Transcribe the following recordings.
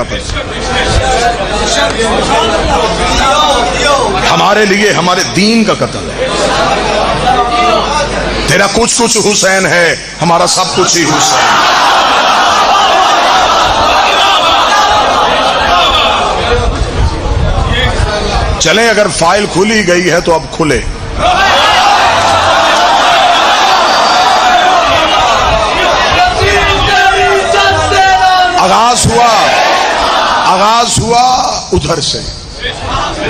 قتل، ہمارے لیے ہمارے دین کا قتل ہے۔ تیرا کچھ کچھ حسین ہے، ہمارا سب کچھ ہی حسین ہے۔ چلیں اگر فائل کھلی گئی ہے تو اب کھلے۔ آغاز ہوا ادھر سے،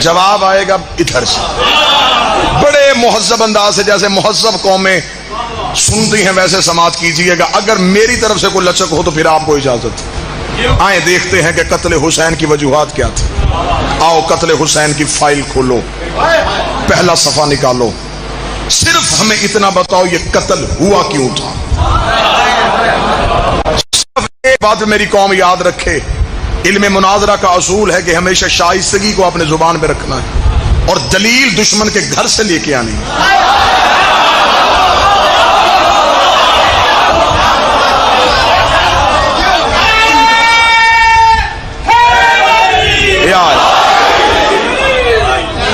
جواب آئے گا ادھر سے، بڑے مہذب انداز سے، جیسے مہذب قومیں سنتی ہیں ویسے سماعت کیجئے گا۔ اگر میری طرف سے کوئی لچک ہو تو پھر آپ کو اجازت ہے۔ آئیں دیکھتے ہیں کہ قتل حسین کی وجوہات کیا تھی۔ آؤ قتل حسین کی فائل کھولو، پہلا صفحہ نکالو، صرف ہمیں اتنا بتاؤ یہ قتل ہوا کیوں تھا۔ ایک بات میری قوم یاد رکھے، علم مناظرہ کا اصول ہے کہ ہمیشہ شائستگی کو اپنے زبان پہ رکھنا ہے اور دلیل دشمن کے گھر سے لے کے آنی ہے۔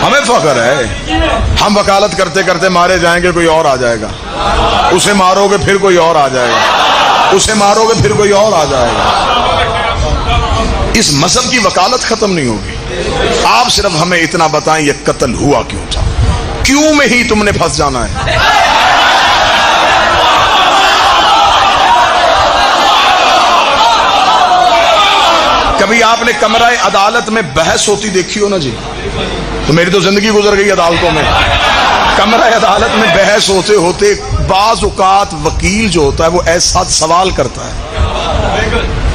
ہمیں فخر ہے، ہم وکالت کرتے کرتے مارے جائیں گے، کوئی اور آ جائے گا، اسے مارو گے پھر کوئی اور آ جائے گا، اسے مارو گے پھر کوئی اور آ جائے گا۔ اس مذہب کی وکالت ختم نہیں ہوگی۔ آپ صرف ہمیں اتنا بتائیں یہ قتل ہوا کیوں تھا، کیوں میں ہی تم نے پھنس جانا ہے۔ کبھی آپ نے کمرہ عدالت میں بحث ہوتی دیکھی ہو نا جی؟ تو میری تو زندگی گزر گئی عدالتوں میں۔ کمرہ عدالت میں بحث ہوتے ہوتے بعض اوقات وکیل جو ہوتا ہے وہ ایسا سوال کرتا ہے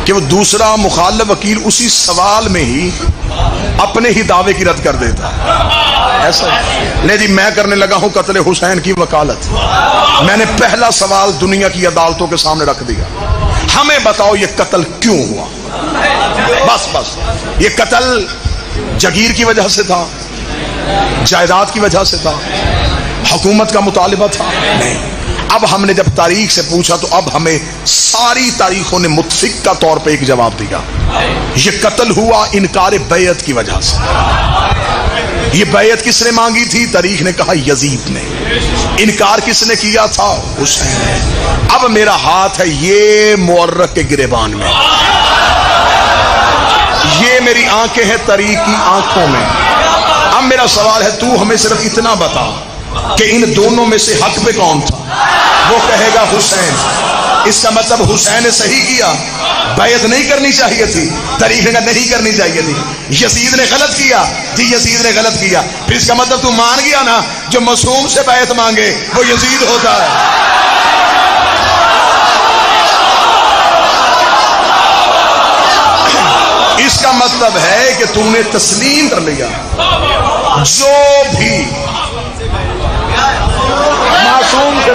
کہ وہ دوسرا مخالف وکیل اسی سوال میں ہی اپنے ہی دعوے کی رد کر دیتا ہے۔ ایسا نہیں جی، میں کرنے لگا ہوں قتل حسین کی وکالت، میں نے پہلا سوال دنیا کی عدالتوں کے سامنے رکھ دیا، ہمیں بتاؤ یہ قتل کیوں ہوا۔ بس یہ قتل جگیر کی وجہ سے تھا، جائیداد کی وجہ سے تھا، حکومت کا مطالبہ تھا؟ نہیں۔ اب ہم نے جب تاریخ سے پوچھا تو اب ہمیں ساری تاریخوں نے متفق کا طور پہ ایک جواب دیا، یہ قتل ہوا انکار بیعت کی وجہ سے۔ یہ بیعت کس نے مانگی تھی؟ تاریخ نے کہا یزید نے۔ انکار کس نے کیا تھا؟ حسین نے۔ اب میرا ہاتھ ہے یہ مورخ کے گریبان میں، یہ میری آنکھیں ہیں تاریخ کی آنکھوں میں۔ اب میرا سوال ہے تو ہمیں صرف اتنا بتا کہ ان دونوں میں سے حق پہ کون تھا؟ وہ کہے گا حسین۔ اس کا مطلب حسین نے صحیح کیا، بیعت نہیں کرنی چاہیے تھی، تاریخ نے نہیں کرنی چاہیے تھی۔ یزید نے غلط کیا، جی یزید نے غلط کیا، پھر اس کا مطلب تو مان گیا نا جو معصوم سے بیعت مانگے وہ یزید ہوتا ہے۔ اس کا مطلب ہے کہ تم نے تسلیم کر لیا جو بھی معصوم سے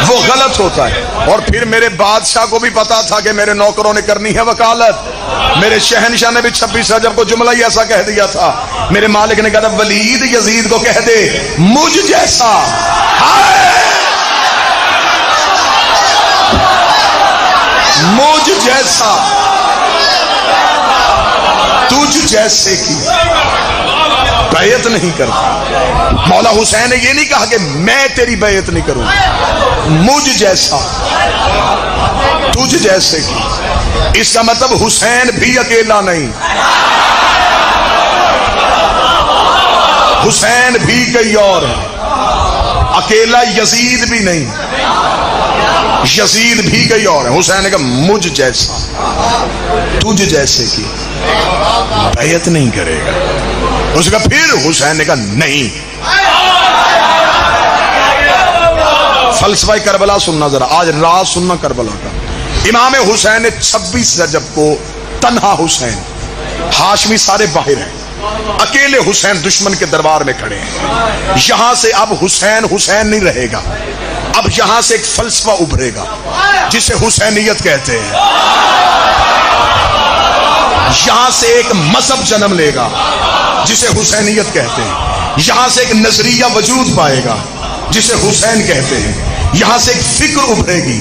وہ غلط ہوتا ہے۔ اور پھر میرے بادشاہ کو بھی پتا تھا کہ میرے نوکروں نے کرنی ہے وکالت، میرے شہنشاہ نے بھی 26 رجب کو جملہ ہی ایسا کہہ دیا تھا، میرے مالک نے کہا تھا ولید یزید کو کہہ دے مجھ جیسا مجھ جیسا تجھ جیسے کی بیعت نہیں کرتا۔ مولا حسین نے یہ نہیں کہا کہ میں تیری بیعت نہیں کروں، مجھ جیسا تجھ جیسے کی۔ اس کا مطلب حسین بھی اکیلا نہیں، حسین بھی کئی اور ہیں، اکیلا یزید بھی نہیں، یزید بھی کئی اور ہیں۔ حسین نے کہا مجھ جیسا تجھ جیسے کی بیعت نہیں کرے گا۔ اس کا پھر حسین نے کہا نہیں۔ فلسفہ کربلا سننا ذرا، آج راز سننا کربلا کا۔ امام حسین نے 26 رجب کو تنہا حسین، ہاشمی سارے باہر ہیں، اکیلے حسین دشمن کے دربار میں کھڑے ہیں۔ یہاں سے اب حسین حسین نہیں رہے گا، اب یہاں سے ایک فلسفہ ابھرے گا جسے حسینیت کہتے ہیں، یہاں سے ایک مذہب جنم لے گا جسے حسینیت کہتے ہیں، یہاں سے ایک نظریہ وجود پائے گا جسے حسین کہتے ہیں، یہاں سے ایک فکر ابھرے گی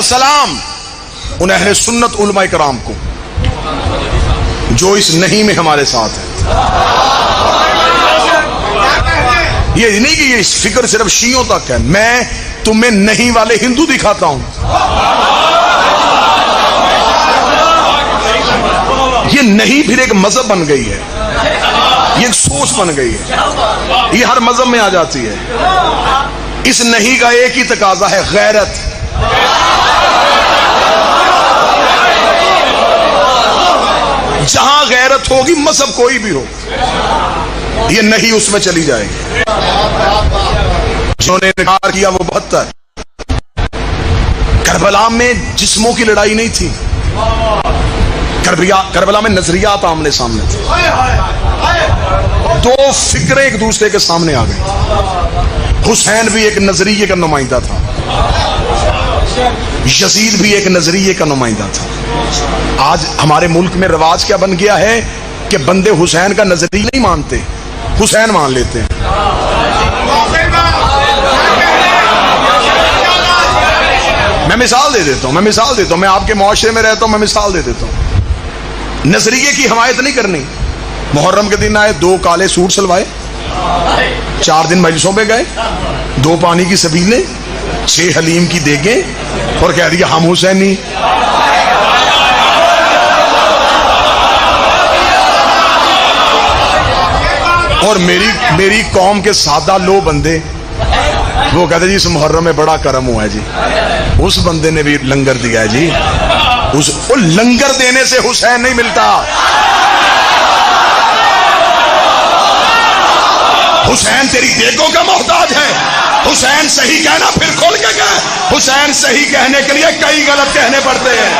میرا سلام ان اہل سنت علماء کرام کو جو اس نہیں میں ہمارے ساتھ ہے. یہ نہیں کہ یہ فکر صرف شیعوں تک ہے، میں تمہیں نہیں والے ہندو دکھاتا ہوں. یہ نہیں پھر ایک مذہب بن گئی ہے، یہ ایک سوچ بن گئی ہے، یہ ہر مذہب میں آ جاتی ہے. اس نہیں کا ایک ہی تقاضا ہے، غیرت. جہاں غیرت ہوگی مذہب کوئی بھی ہو، یہ نہیں اس میں چلی جائے گی. جنہوں نے انکار کیا وہ 72. کربلا میں جسموں کی لڑائی نہیں تھی، کربلا میں نظریات آمنے سامنے تھے. دو فکریں ایک دوسرے کے سامنے آ گئی. حسین بھی ایک نظریے کا نمائندہ تھا، یزید بھی ایک نظریے کا نمائندہ تھا. آج ہمارے ملک میں رواج کیا بن گیا ہے کہ بندے حسین کا نظریہ نہیں مانتے، حسین مان لیتے ہیں. میں مثال دے دیتا ہوں، میں آپ کے معاشرے میں رہتا ہوں، میں مثال دے دیتا ہوں. نظریے کی حمایت نہیں کرنی. محرم کے دن آئے، 2 کالے سوٹ سلوائے، 4 دن مجلسوں پہ گئے، 2 پانی کی سبیلیں، 6 حلیم کی دیگیں، اور کہہ دیا ہم حسینی. اور میری قوم کے سادہ لو بندے وہ کہتے جی اس محرم میں بڑا کرم ہوا ہے جی، اس بندے نے بھی لنگر دیا ہے جی. وہ لنگر دینے سے حسین نہیں ملتا. حسین تیری دیگوں کا محتاج ہے. حسین صحیح کہنا پھر کھول کے کہہ. حسین صحیح کہنے کے لیے کئی غلط کہنے پڑتے ہیں.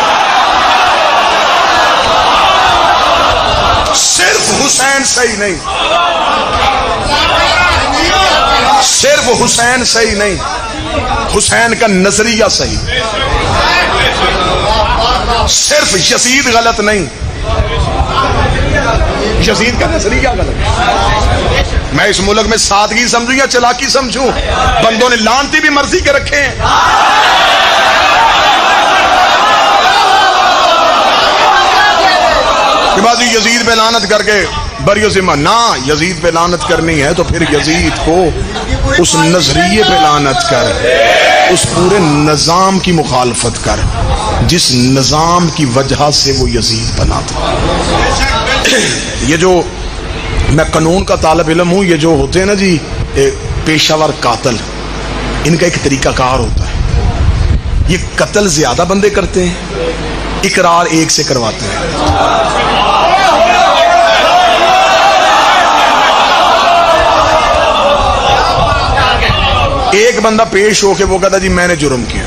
صرف حسین صحیح نہیں، صرف حسین صحیح نہیں، حسین کا نظریہ صحیح. صرف یزید غلط نہیں، یزید کا نظریہ غلط. میں اس ملک میں سادگی سمجھوں یا چلاکی سمجھوں؟ بندوں نے لانتی بھی مرضی کے رکھے ہیں. کہ بعض یزید پہ لعنت کر کے بری ذمہ نہ، یزید پہ لعنت کرنی ہے تو پھر یزید کو اس نظریے پہ لعنت کر، اس پورے نظام کی مخالفت کر جس نظام کی وجہ سے وہ یزید بنا تھا. یہ جو میں قانون کا طالب علم ہوں، یہ جو ہوتے ہیں نا جی پیشہ ور قاتل، ان کا ایک طریقہ کار ہوتا ہے. یہ قتل زیادہ بندے کرتے ہیں، اقرار ایک سے کرواتے ہیں. ایک بندہ پیش ہو کے وہ کہتا جی میں نے جرم کیا،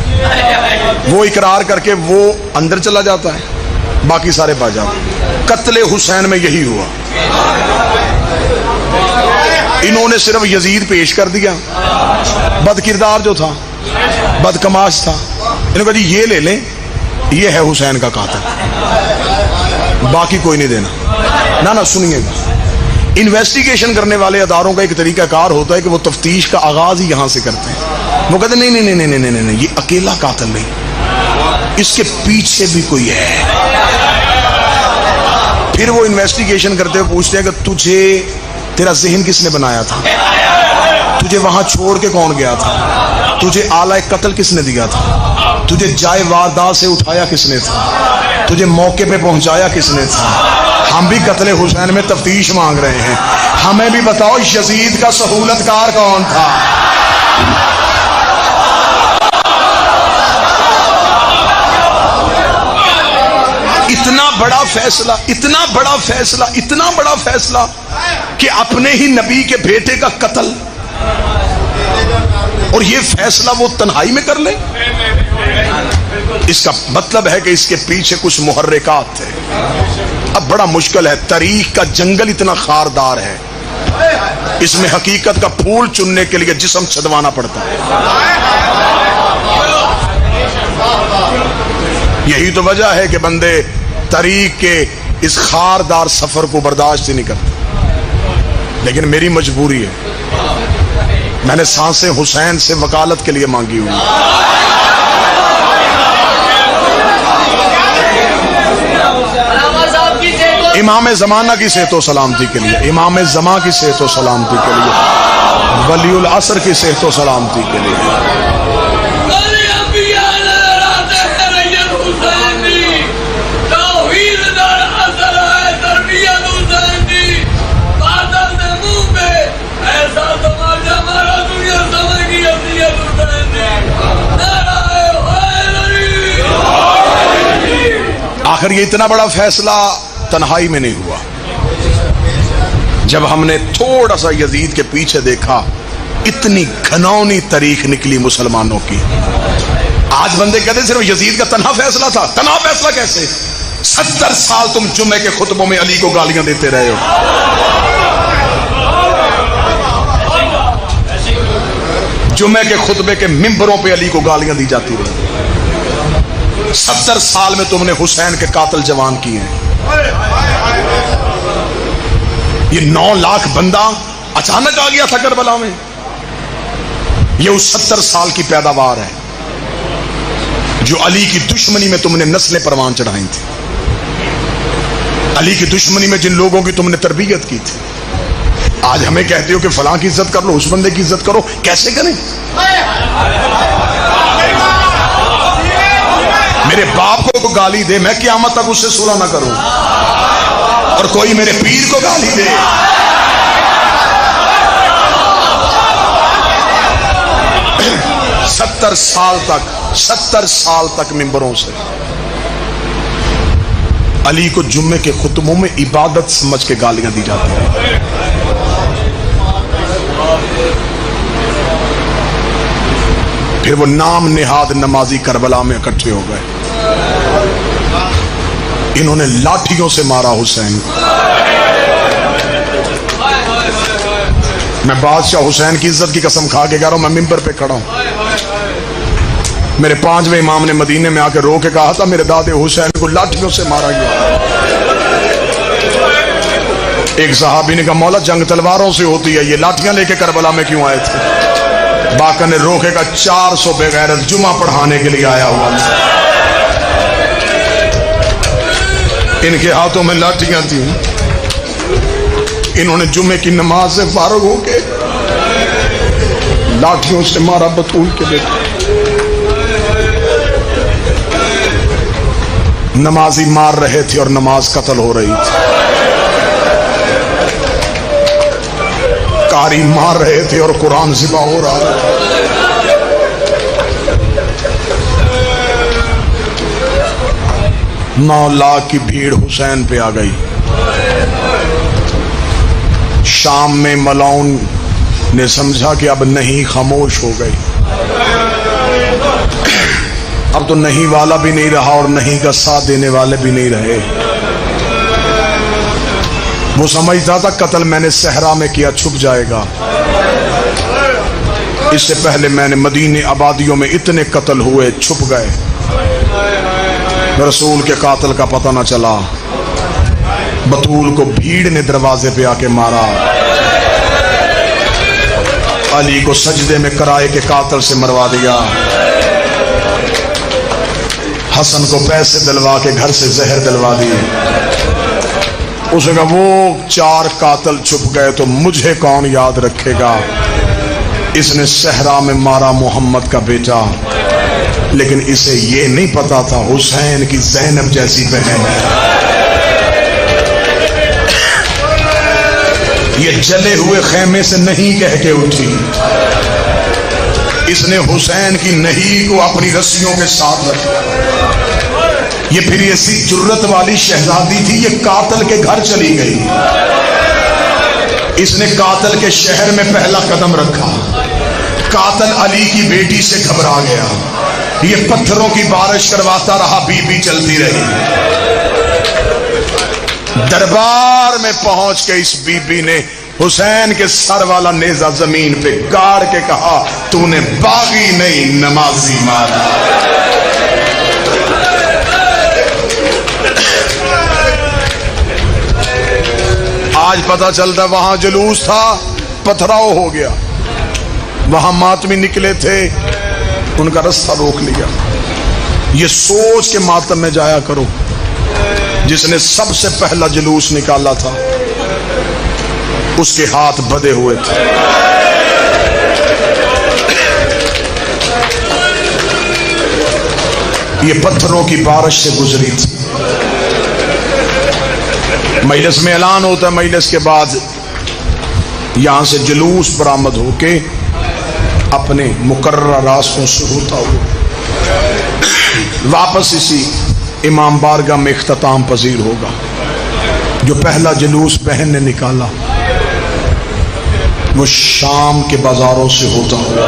وہ اقرار کر کے وہ اندر چلا جاتا ہے، باقی سارے باز جاتے ہیں. قتل حسین میں یہی ہوا. انہوں نے صرف یزید پیش کر دیا، بد کردار جو تھا، بد کماش تھا، انہوں نے کہا جی یہ لے لیں، یہ ہے حسین کا قاتل، باقی کوئی نہیں دینا. نہ سنیے گا، انویسٹیگیشن کرنے والے اداروں کا ایک طریقہ کار ہوتا ہے کہ وہ تفتیش کا آغاز ہی یہاں سے کرتے ہیں. وہ کہتے ہیں نہیں، یہ اکیلا قاتل نہیں، اس کے پیچھے بھی کوئی ہے. پھر وہ انویسٹیگیشن کرتے ہوئے پوچھتے ہیں کہ تیرا ذہن کس نے بنایا تھا، تجھے وہاں چھوڑ کے کون گیا تھا، تجھے آلہ قتل کس نے دیا تھا، تجھے جائے واردات سے اٹھایا کس نے تھا، تجھے موقع پہ پہنچایا کس نے تھا. ہم بھی قتل حسین میں تفتیش مانگ رہے ہیں. ہمیں بھی بتاؤ یزید کا سہولت کار کون تھا. اتنا بڑا فیصلہ کہ اپنے ہی نبی کے بیٹے کا قتل، اور یہ فیصلہ وہ تنہائی میں کر لے. اس کا مطلب ہے کہ اس کے پیچھے کچھ محرکات تھے. اب بڑا مشکل ہے، تاریخ کا جنگل اتنا خاردار ہے، اس میں حقیقت کا پھول چننے کے لیے جسم چھدوانا پڑتا ہے. یہی تو وجہ ہے کہ بندے تاریخ کے اس خاردار سفر کو برداشت ہی نہیں کرتے. لیکن میری مجبوری ہے، میں نے سانسیں حسین سے وکالت کے لیے مانگی ہوئی. امام زمانہ کی صحت و سلامتی کے لیے، امام زمان کی صحت و سلامتی کے لیے، ولی العصر کی صحت و سلامتی کے لیے. آخر یہ اتنا بڑا فیصلہ تنہائی میں نہیں ہوا. جب ہم نے تھوڑا سا یزید کے پیچھے دیکھا، اتنی گھناؤنی تاریخ نکلی مسلمانوں کی. آج بندے کہتے ہیں صرف یزید کا تنہا فیصلہ تھا. تنہا فیصلہ کیسے؟ 70 سال تم جمعے کے خطبوں میں علی کو گالیاں دیتے رہے ہو. جمعے کے خطبے کے ممبروں پہ علی کو گالیاں دی جاتی رہی. 70 سال میں تم نے حسین کے قاتل جوان کیے ہیں. یہ 9 لاکھ بندہ اچانک آ گیا تھا کربلا میں. یہ اس 70 سال کی پیداوار ہے جو علی کی دشمنی میں تم نے نسلیں پروان چڑھائی تھی. علی کی دشمنی میں جن لوگوں کی تم نے تربیت کی تھی، آج ہمیں کہتے ہو کہ فلاں کی عزت کر لو، اس بندے کی عزت کرو. کیسے کریں؟ میرے باپ کو گالی دے، میں قیامت تک اس سے صلح نہ کروں، اور کوئی میرے پیر کو گالی دے. ستر سال تک ممبروں سے علی کو جمعے کے خطبوں میں عبادت سمجھ کے گالیاں دی جاتی ہیں. پھر وہ نام نہاد نمازی کربلا میں اکٹھے ہو گئے. انہوں نے لاٹھیوں سے مارا حسین. میں بادشاہ حسین کی عزت کی قسم کھا کے کہہ رہا ہوں، میں ممبر پہ کھڑا ہوں. میرے 5ویں امام نے مدینے میں آ کے رو کے کہا تھا میرے دادے حسین کو لاٹھیوں سے مارا گیا. ایک صحابی نے کہا مولا جنگ تلواروں سے ہوتی ہے، یہ لاٹھیاں لے کے کربلا میں کیوں آئے تھے؟ باقر نے روکے کا 400 بے غیرت جمعہ پڑھانے کے لیے آیا ہوا تھا. ان کے ہاتھوں میں لاٹھیاں تھیں. انہوں نے جمعے کی نماز سے فارغ ہو کے لاٹھیوں سے مارا بطول کے بیٹے. نمازی مار رہے تھے اور نماز قتل ہو رہی تھی. قاری مار رہے تھے اور قرآن ذبح ہو رہا تھا. 9 لاکھ کی بھیڑ حسین پہ آ گئی. شام میں ملاؤن نے سمجھا کہ اب نہیں، خاموش ہو گئی. اب تو نہیں والا بھی نہیں رہا اور نہیں کا ساتھ دینے والے بھی نہیں رہے. وہ سمجھتا تھا قتل میں نے صحرا میں کیا، چھپ جائے گا. اس سے پہلے میں نے مدینے آبادیوں میں اتنے قتل ہوئے، چھپ گئے. رسول کے قاتل کا پتہ نہ چلا. بطول کو بھیڑ نے دروازے پہ آ کے مارا. علی کو سجدے میں کرائے کے قاتل سے مروا دیا. حسن کو پیسے دلوا کے گھر سے زہر دلوا دی. اس نے کہا وہ 4 قاتل چھپ گئے تو مجھے کون یاد رکھے گا. اس نے صحرا میں مارا محمد کا بیٹا، لیکن اسے یہ نہیں پتا تھا حسین کی زینب جیسی بہن ہے. یہ جلے ہوئے خیمے سے نہیں کہہ کے اٹھی. اس نے حسین کی نہیں کو اپنی رسیوں کے ساتھ رکھا. یہ پھر ایسی جرت والی شہزادی تھی، یہ قاتل کے گھر چلی گئی. اس نے قاتل کے شہر میں پہلا قدم رکھا. قاتل علی کی بیٹی سے گھبرا گیا. یہ پتھروں کی بارش کرواتا رہا، بی بی چلتی رہی. دربار میں پہنچ کے اس بی بی نے حسین کے سر والا نیزہ زمین پہ گاڑ کے کہا تو نے باغی نہیں نمازی مارا. آج پتہ چلتا وہاں جلوس تھا، پتھراؤ ہو گیا. وہاں ماتمی نکلے تھے، ان کا رستہ روک لیا. یہ سوچ کے ماتم میں جایا کرو جس نے سب سے پہلا جلوس نکالا تھا اس کے ہاتھ بدے ہوئے تھے. یہ پتھروں کی بارش سے گزری تھی. مجلس میں اعلان ہوتا ہے، مجلس کے بعد یہاں سے جلوس برآمد ہو کے اپنے مقررہ راستوں سے ہوتا ہوا واپس اسی امام بارگاہ میں اختتام پذیر ہوگا. جو پہلا جلوس بہن نے نکالا وہ شام کے بازاروں سے ہوتا ہوا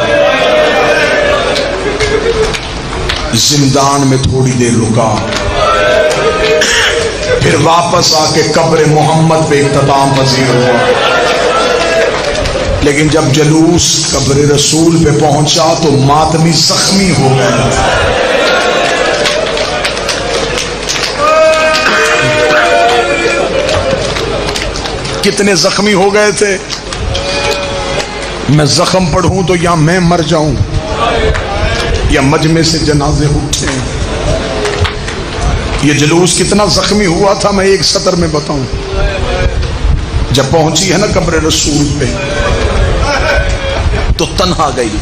زندان میں تھوڑی دیر رکا، پھر واپس آ کے قبر محمد پہ اختتام پذیر ہوا. لیکن جب جلوس قبر رسول پہ پہنچا تو ماتمی زخمی ہو گیا. کتنے زخمی ہو گئے تھے؟ میں زخم پڑھوں تو یا میں مر جاؤں یا مجمع سے جنازے اٹھے. یہ جلوس کتنا زخمی ہوا تھا میں ایک سطر میں بتاؤں. جب پہنچی ہے نا قبر رسول پہ تو تنہا گئی.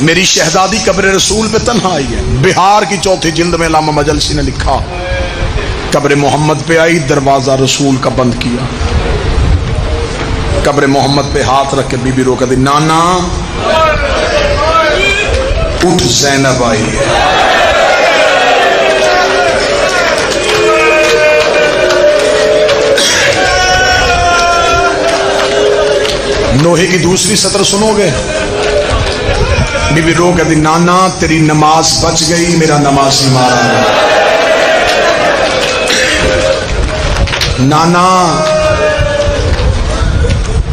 میری شہزادی قبر رسول پہ تنہا آئی ہے. بہار کی چوتھی جلد میں علامہ مجلسی نے لکھا، قبر محمد پہ آئی، دروازہ رسول کا بند کیا، قبر محمد پہ ہاتھ رکھ کے بی بی رو کہتی نانا اٹھ زینب آئی ہے. نوحے کی دوسری سطر سنو گے؟ بی بی رو کہتی نانا تیری نماز بچ گئی، میرا نمازی مارا گیا. نانا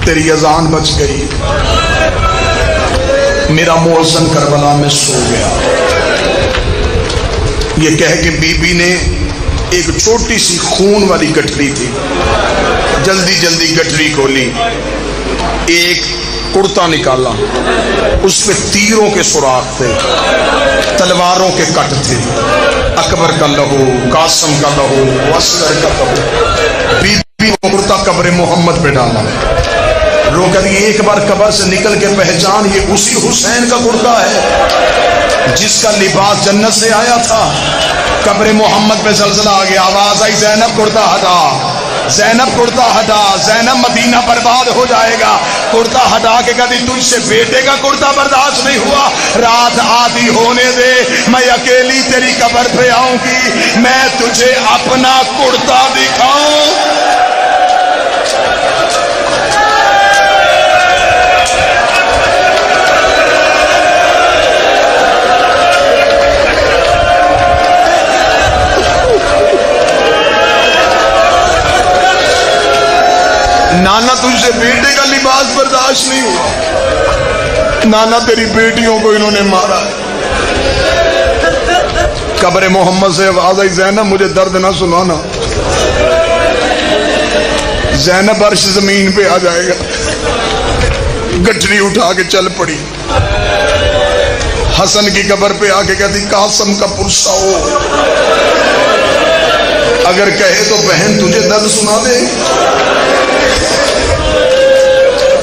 تیری اذان بچ گئی، میرا مؤذن کربلا میں سو گیا. یہ کہہ کے بی بی نے ایک چھوٹی سی خون والی گٹھری تھی، جلدی جلدی گٹھری کھولی، ایک کرتا نکالا، اس پہ تیروں کے سوراخ تھے، تلواروں کے کٹ تھے، اکبر کا لہو، قاسم کا لہو، اصغر کا لہو. بی بی وہ کرتا قبر محمد پہ ڈالا. رو کر ایک بار قبر سے نکل کے پہچان یہ اسی حسین کا کرتا ہے جس کا لباس جنت سے آیا تھا. قبر محمد پہ زلزلہ آ گیا، آواز آئی زینب کرتا ہٹا، زینب کرتا ہٹا، زینب مدینہ برباد ہو جائے گا. کرتا ہٹا کے کہتی تجھ سے بیٹے کا کرتا برداشت نہیں ہوا، رات آدھی ہونے دے، میں اکیلی تیری قبر پہ آؤں گی، میں تجھے اپنا کرتا دکھاؤں. نانا تجھ سے بیٹے کا لباس برداشت نہیں ہوا، نانا تیری بیٹیوں کو انہوں نے مارا. قبر محمد سے آواز آئی زینب مجھے درد نہ سنانا، زینب عرش زمین پہ آ جائے گا. گٹھری اٹھا کے چل پڑی، حسن کی قبر پہ آ کے کہتی قاسم کا پرسا ہو، اگر کہے تو بہن تجھے درد سنا دے.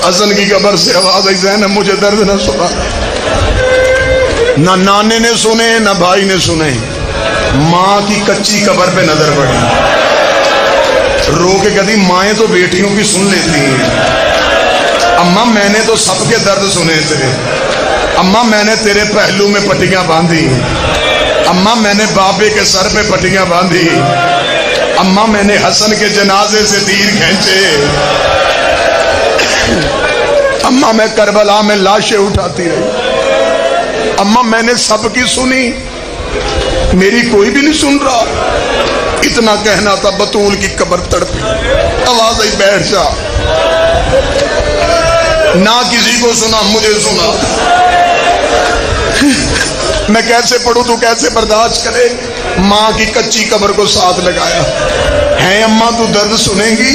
حسن کی قبر سے آواز آئی زینب مجھے درد نہ سنا. نہ نانے نے سنے نہ بھائی نے سنے، ماں کی کچی قبر پہ نظر پڑی. رو کے کہتی مائیں تو بیٹیوں کی سن لیتی ہیں، اماں میں نے تو سب کے درد سنے تھے، اماں میں نے تیرے پہلو میں پٹیاں باندھی، اماں میں نے بابے کے سر پہ پٹیاں باندھی، اماں میں نے حسن کے جنازے سے تیر کھینچے، اماں میں کربلا میں لاشیں اٹھاتی رہی، اماں میں نے سب کی سنی، میری کوئی بھی نہیں سن رہا. اتنا کہنا تھا بطول کی قبر تڑپی، آواز آئی بیٹھ جا. نہ کسی کو سنا مجھے سنا. میں کیسے پڑھوں تو کیسے برداشت کرے. ماں کی کچی قبر کو ساتھ لگایا. ہے اماں تو درد سنے گی؟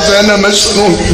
زینب میں سنوں گی.